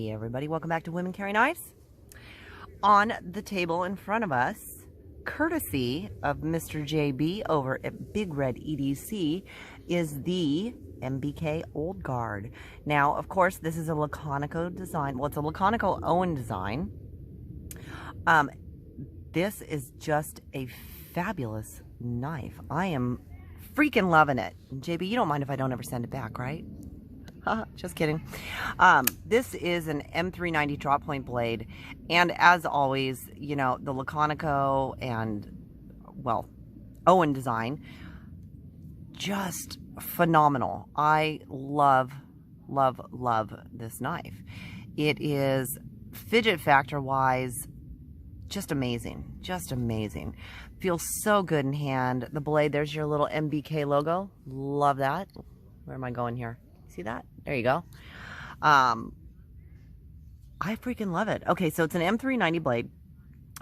Hey everybody, welcome back to Women Carry Knives. On the table in front of us, courtesy of Mr. JB over at Big Red EDC, is the MBK Old Guard. Now, of course, this is a Laconico design. Well, it's a Laconico Owen design. This is just a fabulous knife. I am freaking loving it. JB, you don't mind if I don't ever send it back, right? Just kidding. This is an M390 drop point blade, and as always, you know, the Laconico and, well, Owen design, just phenomenal. I love this knife. It is fidget factor wise just amazing, feels so good in hand. The blade, there's your little MBK logo, love that. Where am I going here? See that? There you go. I freaking love it. Okay, so it's an M390 blade.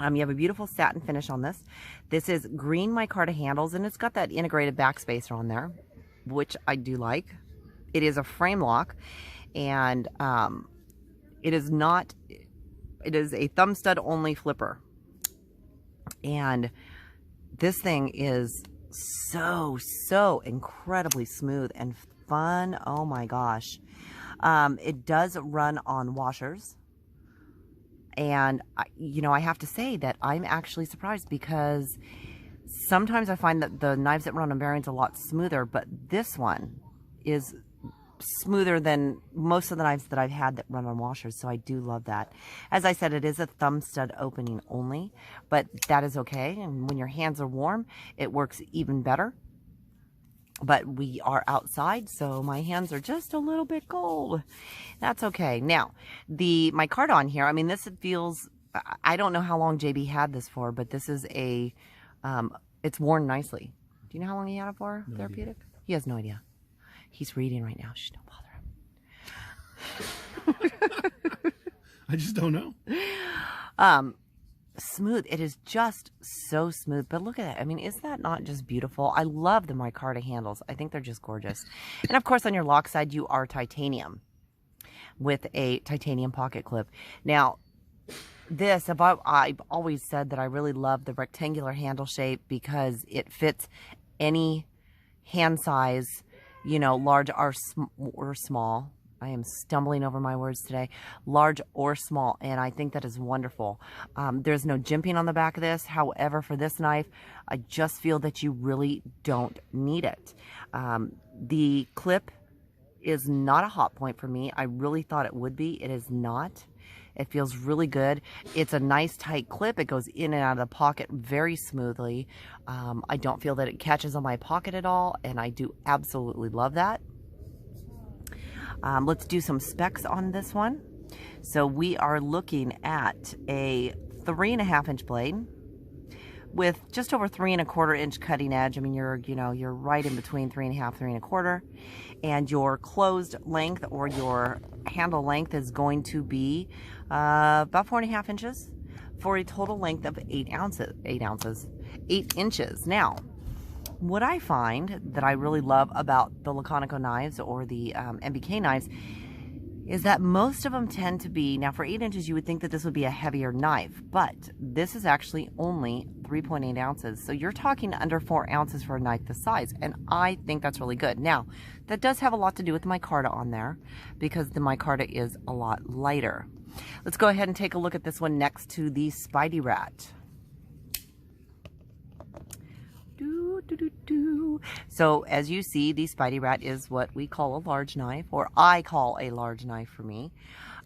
You have a beautiful satin finish on this. This is green micarta handles, and it's got that integrated backspacer on there, which I do like. It is a frame lock, and it is a thumb stud only flipper. And this thing is so incredibly smooth and fun. Oh my gosh. It does run on washers, and you know, I have to say that I'm actually surprised, because sometimes I find that the knives that run on bearings are a lot smoother, but this one is smoother than most of the knives that I've had that run on washers, so I do love that. As I said, it is a thumb stud opening only, but that is okay, and when your hands are warm, it works even better. But we are outside, so my hands are just a little bit cold. That's okay. Now, my card on here, I mean, this feels, I don't know how long JB had this for, but this is a, it's worn nicely. Do you know how long he had it for, no Therapeutic? Idea. He has no idea. He's reading right now. Shh, don't bother him. I just don't know. Smooth. It is just so smooth. But look at that. I mean, is that not just beautiful? I love the micarta handles. I think they're just gorgeous. And of course, on your lock side, you are titanium with a titanium pocket clip. Now, this, I've always said that I really love the rectangular handle shape, because it fits any hand size, you know, large or small. I am stumbling over my words today. Large or small, and I think that is wonderful. There's no jimping on the back of this. However, for this knife, I just feel that you really don't need it. The clip is not a hot point for me. I really thought it would be. It is not. It feels really good. It's a nice tight clip. It goes in and out of the pocket very smoothly. I don't feel that it catches on my pocket at all, and I do absolutely love that. Let's do some specs on this one. So we are looking at a 3.5 inch blade with just over 3 1/4 inch cutting edge. I mean, you're right in between 3.5, 3 1/4, and your closed length, or your handle length, is going to be about 4.5 inches for a total length of 8 inches. Now, what I find that I really love about the Laconico knives, or the MBK knives, is that most of them tend to be, now for 8 inches you would think that this would be a heavier knife, but this is actually only 3.8 ounces. So you're talking under 4 ounces for a knife this size, and I think that's really good. Now, that does have a lot to do with the micarta on there, because the micarta is a lot lighter. Let's go ahead and take a look at this one next to the Spidey Rat. So as you see, the Spidey Rat is what we call a large knife, or I call a large knife for me.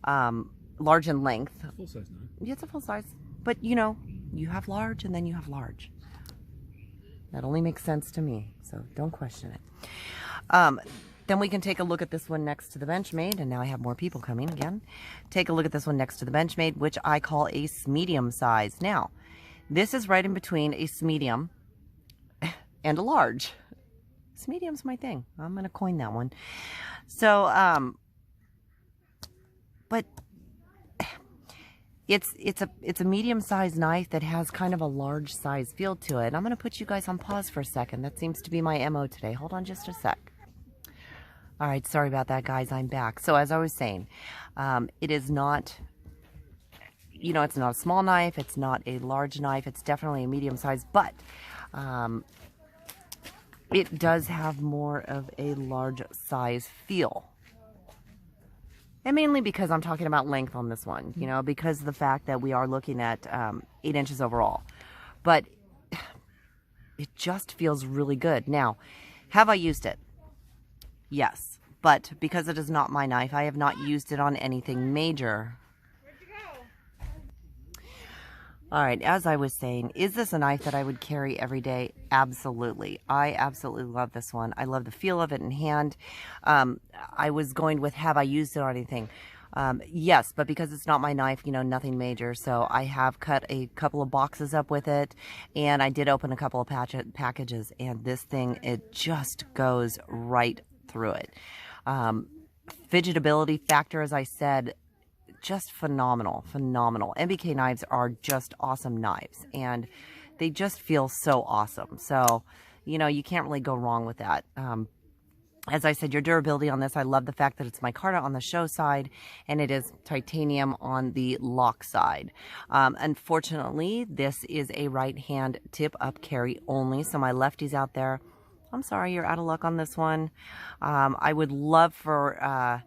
Large in length. Full size knife. Yeah, it's a full size. But you know, you have large and then you have large. That only makes sense to me, so don't question it. Then we can take a look at this one next to the Benchmade, and now I have more people coming again. Take a look at this one next to the Benchmade, which I call a medium size. Now, this is right in between a medium and a large. Medium's my thing. I'm gonna coin that one. So, but it's a medium-sized knife that has kind of a large size feel to it. I'm gonna put you guys on pause for a second. That seems to be my MO today. Hold on just a sec. All right, sorry about that, guys. I'm back. So as I was saying, it is not, you know, it's not a small knife. It's not a large knife. It's definitely a medium size, but it does have more of a large size feel. And mainly because I'm talking about length on this one, you know, because of the fact that we are looking at 8 inches overall. But it just feels really good. Now, have I used it? Yes. But because it is not my knife, I have not used it on anything major. Where'd you go? All right, as I was saying, is this a knife that I would carry every day? Absolutely. I absolutely love this one. I love the feel of it in hand. I was going with, have I used it on anything? Yes, but because it's not my knife, you know, nothing major. So I have cut a couple of boxes up with it, and I did open a couple of packages, and this thing, it just goes right through it. Fidgetability factor, as I said, just phenomenal. MBK knives are just awesome knives, and they just feel so awesome. So, you know, you can't really go wrong with that. As I said, your durability on this, I love the fact that it's micarta on the show side and it is titanium on the lock side. Unfortunately, this is a right hand tip up carry only. So my lefties out there, I'm sorry, you're out of luck on this one. I would love for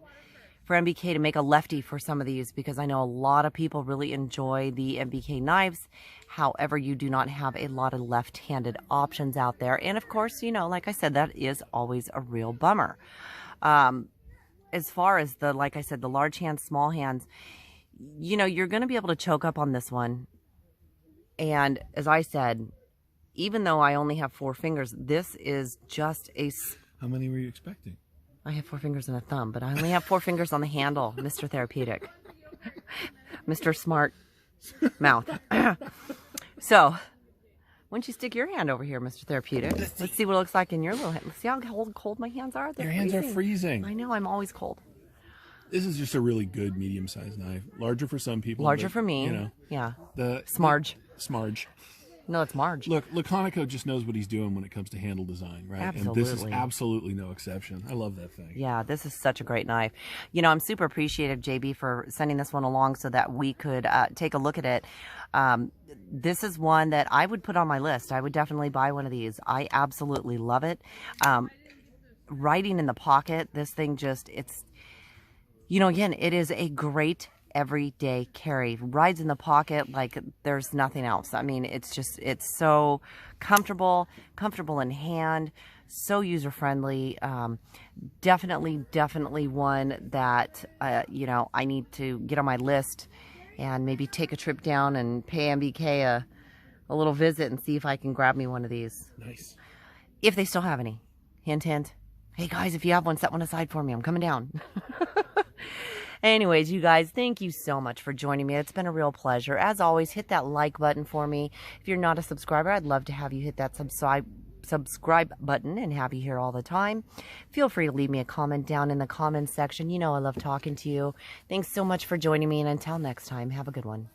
MBK to make a lefty for some of these, because I know a lot of people really enjoy the MBK knives. However, you do not have a lot of left-handed options out there. And of course, you know, like I said, that is always a real bummer. As far as the, like I said, the large hands, small hands, you know, you're going to be able to choke up on this one. And as I said, even though I only have 4 fingers, this is just a... How many were you expecting? I have 4 fingers and a thumb, but I only have 4 fingers on the handle, Mr. Therapeutic. Mr. Smart Mouth. So, why don't you stick your hand over here, Mr. Therapeutic? Let's see what it looks like in your little hand. See how cold my hands are? Your hands are freezing. I know, I'm always cold. This is just a really good medium-sized knife. Larger for some people. Larger for me. You know, yeah. The Smarge. Smarge. No, it's Marge. Look, Laconico just knows what he's doing when it comes to handle design, right? Absolutely. And this is absolutely no exception. I love that thing. Yeah, this is such a great knife. You know, I'm super appreciative, JB, for sending this one along so that we could take a look at it. This is one that I would put on my list. I would definitely buy one of these. I absolutely love it. Writing in the pocket, this thing just, it's, you know, again, it is a great everyday carry. Rides in the pocket like there's nothing else. I mean, it's just, it's so comfortable in hand, so user-friendly. Definitely one that, you know, I need to get on my list and maybe take a trip down and pay MBK a little visit and see if I can grab me one of these. Nice. If they still have any. Hint, hint. Hey guys, if you have one, set one aside for me. I'm coming down. Anyways, you guys, thank you so much for joining me. It's been a real pleasure. As always, hit that like button for me. If you're not a subscriber, I'd love to have you hit that subscribe button and have you here all the time. Feel free to leave me a comment down in the comments section. You know I love talking to you. Thanks so much for joining me, and until next time, have a good one.